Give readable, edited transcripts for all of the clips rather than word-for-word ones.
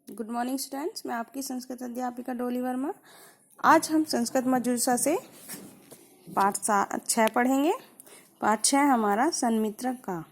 Good morning students, मैं आपकी संस्कृत अध्यापिका डोली वर्मा। आज हम संस्कृत मजुरसा से पाठ 6 पढ़ेंगे। पाठ 6 हमारा सन्मित्र का,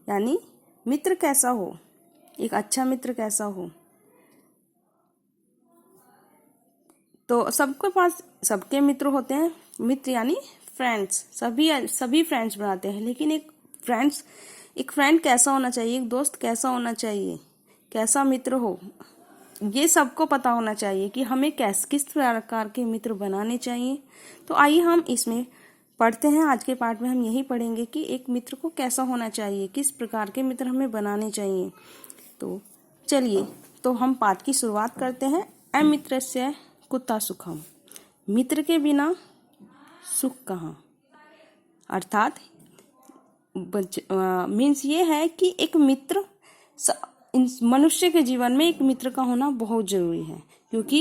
यानी मित्र कैसा हो, एक अच्छा मित्र कैसा हो। तो सबके पास सबके मित्र होते हैं। मित्र यानी फ्रेंड्स, सभी फ्रेंड्स बनाते हैं, लेकिन एक फ्रेंड कैसा होना चाहिए, एक दोस्त कैसा होना चाहिए, कैसा मित्र हो, ये सबको पता होना चाहिए कि हमें किस प्रकार के मित्र बनाने चाहिए। तो आइए हम इसमें पढ़ते हैं। आज के पाठ में हम यही पढ़ेंगे कि एक मित्र को कैसा होना चाहिए, किस प्रकार के मित्र हमें बनाने चाहिए। तो चलिए, तो हम पाठ की शुरुआत करते हैं। अमित्रस्य कुतः सुखम, मित्र के बिना सुख कहाँ। अर्थात मीन्स ये है कि एक मित्र, मनुष्य के जीवन में एक मित्र का होना बहुत जरूरी है, क्योंकि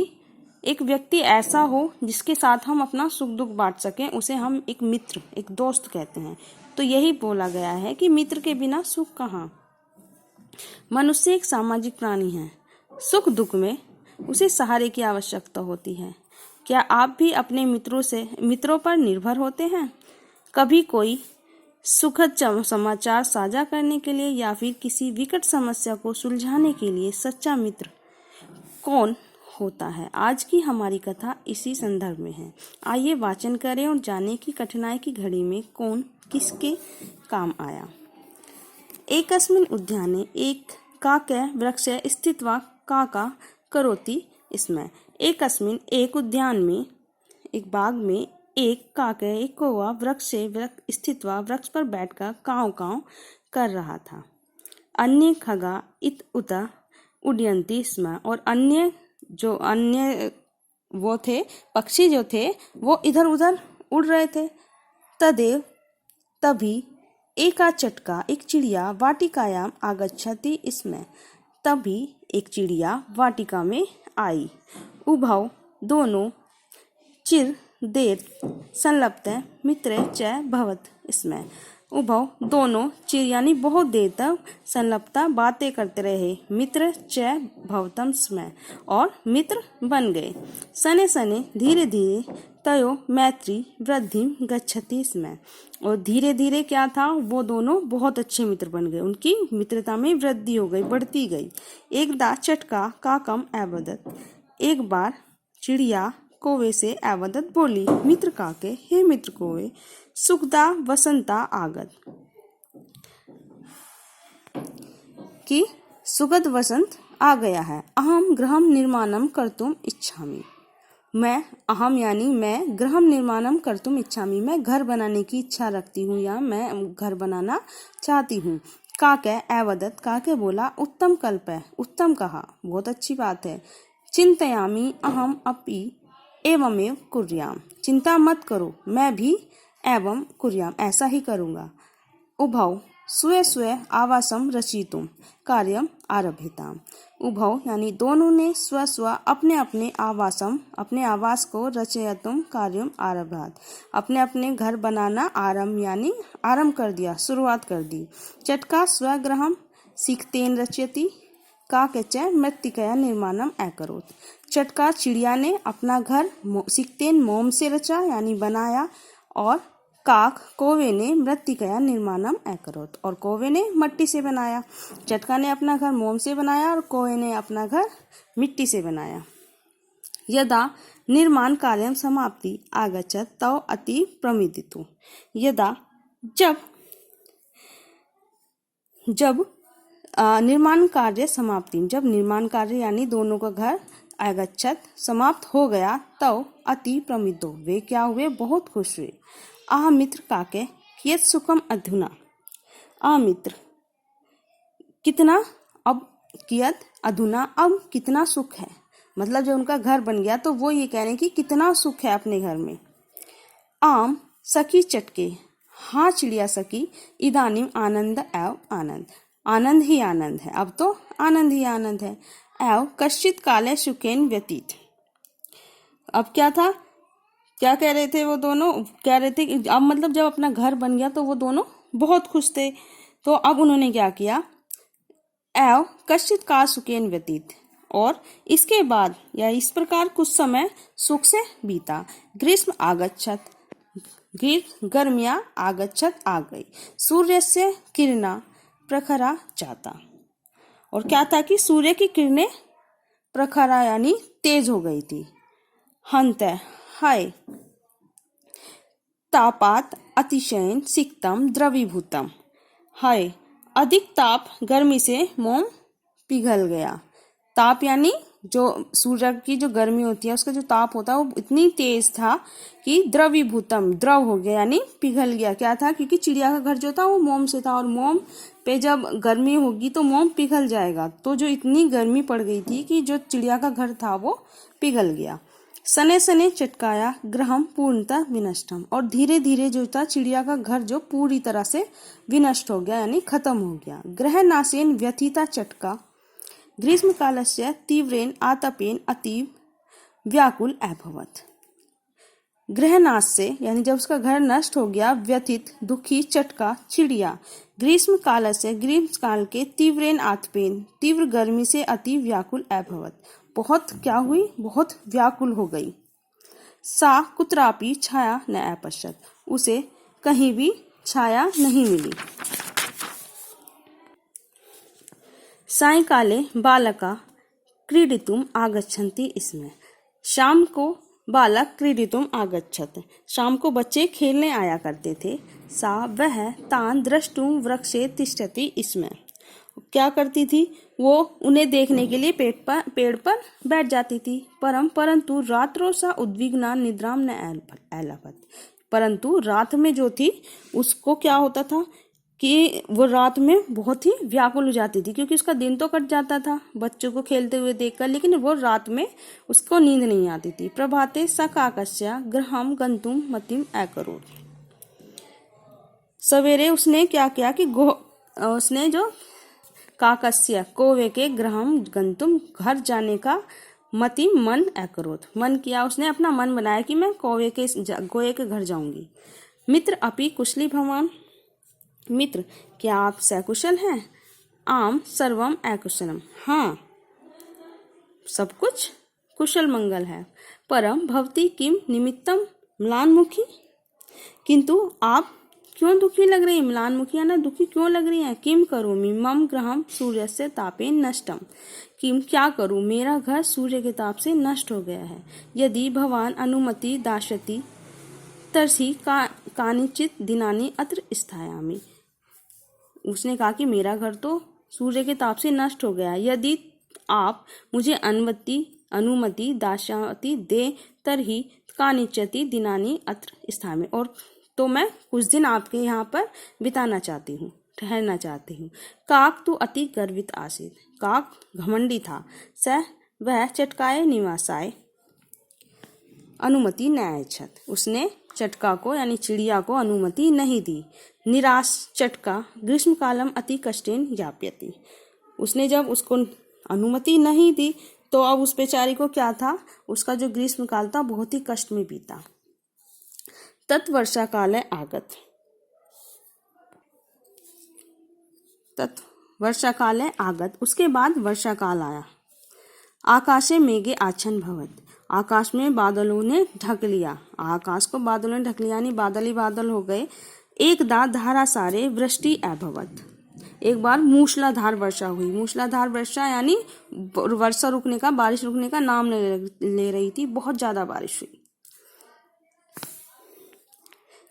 एक व्यक्ति ऐसा हो जिसके साथ हम अपना सुख दुख बांट सकें, उसे हम एक मित्र, एक दोस्त कहते हैं। तो यही बोला गया है कि मित्र के बिना सुख कहाँ। मनुष्य एक सामाजिक प्राणी है, सुख दुख में उसे सहारे की आवश्यकता होती है। क्या आप भी अपने मित्रों पर निर्भर होते हैं? कभी कोई सुखद समाचार साझा करने के लिए या फिर किसी विकट समस्या को सुलझाने के लिए सच्चा मित्र कौन होता है? आज की हमारी कथा इसी संदर्भ में है। आइए वाचन करें और जानें कि कठिनाई की घड़ी में कौन किसके काम आया। एकस्मिन् उद्याने एक काकः वृक्षे स्थित्वा काका करोति स्म। एकस्मिन् एक उद्यान में, एक बाग में एक काक, एक कौवा वृक्ष स्थित्वा वृक्ष पर बैठकर काव काव कर रहा था। अन्य खगा इत उत उड्यन्ति स्म, और अन्य वो थे पक्षी जो थे वो इधर उधर उड़ रहे थे। तदेव तभी एका चटका, एक चिड़िया वाटिकायाम आगच्छति स्म, तभी एक चिड़िया वाटिका में आई। उभौ दोनों चिर देर संलप्त मित्र च भवत स्म। उभौ दोनों चिर यानी बहुत देर तक संलप्ता बातें करते रहे, मित्र च भवतम स्म, और मित्र बन गए। सने सने धीरे धीरे तयो मैत्री वृद्धि गच्छति स्म, और धीरे धीरे क्या था, वो दोनों बहुत अच्छे मित्र बन गए, उनकी मित्रता में वृद्धि हो गई, बढ़ती गई। एकदा चटका काकम अवदत्, एक बार चिड़िया कौवे से अवदत बोली, मित्र काके, हे मित्र कौवे, सुखदा वसंता आगत, कि सुखद वसंत आ गया है। अहम गृहम निर्माणम कर्तुम इच्छामि, मैं अहम यानी मैं, गृहम निर्माणम कर्तुम इच्छामि, मैं घर बनाने की इच्छा रखती हूँ या मैं घर बनाना चाहती हूँ। काके अवदत, काके बोला, उत्तम कल्प है, उत्तम कहा, बहुत अच्छी बात है। चिंतयामि अहम अपि एवमेव कुर्याम, चिंता मत करो, मैं भी एवं कुर्याम, ऐसा ही करूँगा। उभौ स्वे स्वे आवासम रचितुम कार्यम आरभ्यताम, उभौ यानी दोनों ने स्व स्व अपने अपने आवासम, अपने आवास को रचयतुम कार्यम आरभ्यात, अपने अपने घर बनाना आरंभ यानी आरंभ कर दिया, शुरुआत कर दी। चटका स्वगृहम सिक्तेन रचयति, काकच मृत्तिकया निर्माणम अकरोत, चटका चिड़िया ने अपना घर सिक्तेन मोम से रचा यानी बनाया, और काक कौवे ने मृत्तिकया निर्माणम अकरोत, और कौवे ने मिट्टी से बनाया। चटका ने अपना घर मोम से बनाया और कौवे ने अपना घर मिट्टी से बनाया। यदा निर्माण कार्यम समाप्ति आगच्छत तौ अति प्रमिदितु, यदा जब निर्माण कार्य समाप्ति, जब निर्माण कार्य यानी दोनों का घर आगच्छत समाप्त हो गया, तब अति प्रमिदो, वे क्या हुए, बहुत खुश हुए। आह मित्र काके कियत सुखम अधुना, आ मित्र कितना, अब कियत अधुना, अब कितना सुख है, मतलब जब उनका घर बन गया तो वो ये कह रहे हैं कि कितना सुख है अपने घर में। आम सखी चटके, हाँ चिड़िया सखी, इदानीम आनंद एव आनंद, आनंद ही आनंद है, अब तो आनंद ही आनंद है। एव कश्चित काले सुखेन व्यतीत, अब क्या था, क्या कह रहे थे वो दोनों, कह रहे थे कि अब मतलब जब अपना घर बन गया तो वो दोनों बहुत खुश थे। तो अब उन्होंने क्या किया, एव कश्चित काल सुखेन व्यतीत, और इसके बाद या इस प्रकार कुछ समय सुख से बीता। ग्रीष्म आगच्छत, गर्मियां आगच्छत आ गई। सूर्य से किरणा प्रखरा जाता। और क्या था कि सूर्य की किरणें प्रखरा यानी तेज हो गई थी। हंत हाय तापात अतिशयन सिक्तम द्रवीभूतम। हाय अधिक ताप, गर्मी से मोम पिघल गया। ताप यानी जो सूर्य की जो गर्मी होती है उसका जो ताप होता है वो इतनी तेज था कि द्रवीभूतम, द्रव हो गया यानी पिघल गया। क्या था, क्योंकि चिड़िया का घर जो था वो मोम से था और मोम पे जब गर्मी होगी तो मोम पिघल जाएगा। तो जो इतनी गर्मी पड़ गई थी कि जो चिड़िया का घर था वो पिघल गया। सने सने चटकाया गृहम पूर्णतः विनष्टम। और धीरे धीरे जो था चिड़िया का घर जो पूरी तरह से विनष्ट हो गया यानी खत्म हो गया। ग्रह नाशेन व्यथिता चटका ग्रीष्म कालस्य तीव्रेन आतपेन अतीव व्याकुल अभवत। ग्रहनाश से यानी जब उसका घर नष्ट हो गया, व्यथित दुखी चटका चिड़िया, ग्रीष्म काल से ग्रीष्म काल के तीव्रेन आतपेन तीव्र गर्मी से अति व्याकुल अभवत, बहुत क्या हुई, बहुत व्याकुल हो गई। सा कुत्रापि छाया न अपश्यत, उसे कहीं भी छाया नहीं मिली। सायंकाले बालका क्रीडितुम आगच्छन्ति इसमें, शाम को बालक क्रीडितुम आगच्छत, शाम को बच्चे खेलने आया करते थे। सा वह तान द्रष्टुम वृक्षे तिष्ठति इसमें, क्या करती थी वो उन्हें देखने के लिए पेड़ पर बैठ जाती थी। परंतु रात्रो सा उद्विग्ना निद्राम न एलभत, परंतु रात में जो थी उसको क्या होता था कि वो रात में बहुत ही व्याकुल हो जाती थी, क्योंकि उसका दिन तो कट जाता था बच्चों को खेलते हुए देखकर, लेकिन वो रात में उसको नींद नहीं आती थी। प्रभाते सकाकस्या गृहम गंतुम मतिम अकरोत्, सवेरे उसने क्या किया कि उसने जो काकस्य कौवे के गृहम गंतुम घर जाने का मति मन अकरोत्, मन किया, उसने अपना मन बनाया कि मैं कौवे के घर जाऊंगी। मित्र अपि कुशली भवान, मित्र क्या आप सकुशल हैं? आम सर्वम अकुशलम, हाँ सब कुछ कुशल मंगल है। परम भवती किम निमित्तम म्लानमुखी, किंतु आप क्यों दुखी लग रही है? म्लानमुखी है ना, दुखी क्यों लग रही है? किम करोमि मम गृहम सूर्य से तापेन नष्टम, किम क्या करूं, मेरा घर सूर्य के ताप से नष्ट हो गया है। यदि भवान अनुमति दास्यति तर्हि कानिचित दिनानि अत्र स्थायामि, उसने कहा कि मेरा घर तो सूर्य के ताप से नष्ट हो गया, यदि आप मुझे अनुमति दास्यति दे तर्हि कानिचित दिनानि अत्र स्थायामि, और तो मैं कुछ दिन आपके यहाँ पर बिताना चाहती हूँ, ठहरना चाहती हूँ। काक तो अति गर्वित आसीत, काक घमंडी था। स वह चटकाए निवासाय अनुमति न ऐच्छत, उसने चटका को यानी चिड़िया को अनुमति नहीं दी। निराश चटका ग्रीष्म कालम अति कष्टेन याप्यति, उसने जब उसको अनुमति नहीं दी तो अब उस बेचारी को क्या था, उसका जो ग्रीष्म काल था बहुत ही कष्ट में बीता। तत्वर्षा काल आगत, वर्षा काल आगत, उसके बाद वर्षा काल आया। आकाशे मेघे आच्छन्न भवत, आकाश में बादलों ने ढक लिया, आकाश को बादलों ने ढक लिया यानी बादल ही बादल हो गए। एकदा धारासारे वृष्टि अभवत, एक बार मूसलाधार वर्षा हुई। मूसलाधार वर्षा यानी वर्षा रुकने का, बारिश रुकने का नाम ले रही थी, बहुत ज्यादा बारिश हुई।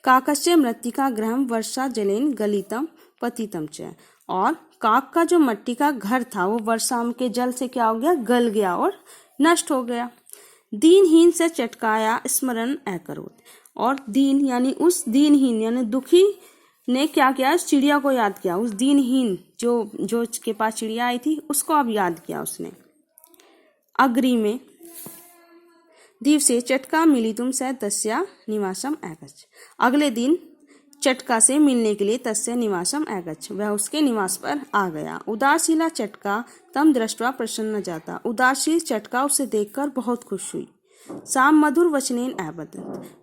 काकस्य मृत्तिका गृहम वर्षा जलेन गलितम पतितम च, और काक का जो मट्टी का घर था वो वर्षा के जल से क्या हो गया, गल गया और नष्ट हो गया। दीनहीन से चटकाया स्मरण अकरोत्, और दीन यानी उस दीनहीन यानी दुखी ने क्या किया, उस चिड़िया को याद किया, उस दीनहीन जो के पास चिड़िया आई थी उसको अब याद किया उसने। अग्री में दिवसे चटका मिलितुम स तस्या निवासम अगच्छ, अगले दिन चटका से मिलने के लिए तस्य निवासम अगच्छ, वह उसके निवास पर आ गया। उदासीला चटका तम दृष्ट्वा प्रसन्न जाता, उदासील चटका उसे देखकर बहुत खुश हुई। साम मधुर वचनेन अवदत,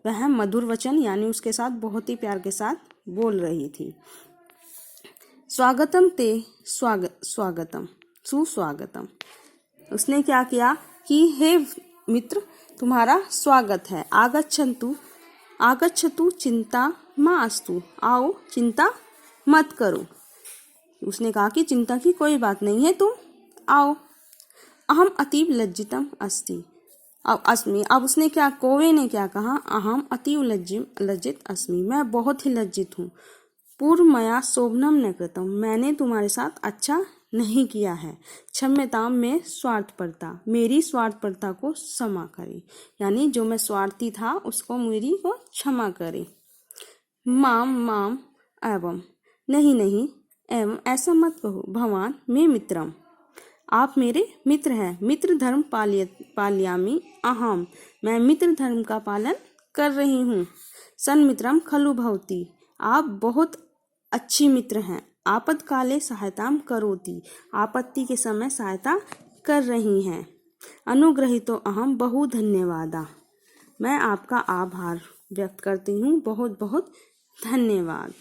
वह मधुर वचन यानी उसके साथ बहुत ही प्यार के साथ बोल रही थी। स्वागतम ते स्वागतम सुस्वागतम, उसने क्या किया कि हे मित्र, तुम्हारा स्वागत है। आगच्छतु चिंता मास्तु, आओ चिंता मत करो। उसने कहा कि चिंता की कोई बात नहीं है, तुम आओ। अहम अतीव लज्जितम अस्ति, अब उसने क्या, कौवे ने क्या कहा, अहम अतीव लज्जित अस्मि, मैं बहुत ही लज्जित हूँ। पूर्व मया शोभनम न कृतम, मैंने तुम्हारे साथ अच्छा नहीं किया है। क्षम्यताम में स्वार्थपरता, मेरी स्वार्थपरता को क्षमा करे, यानी जो मैं स्वार्थी था उसको मेरी को क्षमा करे। माम एवं, नहीं एवं ऐसा मत कहो। भवान मे मित्रम, आप मेरे मित्र हैं। मित्र धर्म पालयामि अहम, मैं मित्र धर्म का पालन कर रही हूँ। सन्मित्रम खलु भवती, आप बहुत अच्छी मित्र हैं। आपत्काले सहायताम करोति, आपत्ति के समय सहायता कर रही हैं। अनुग्रहीतो अहम बहु धन्यवादा, मैं आपका आभार व्यक्त करती हूँ, बहुत बहुत धन्यवाद।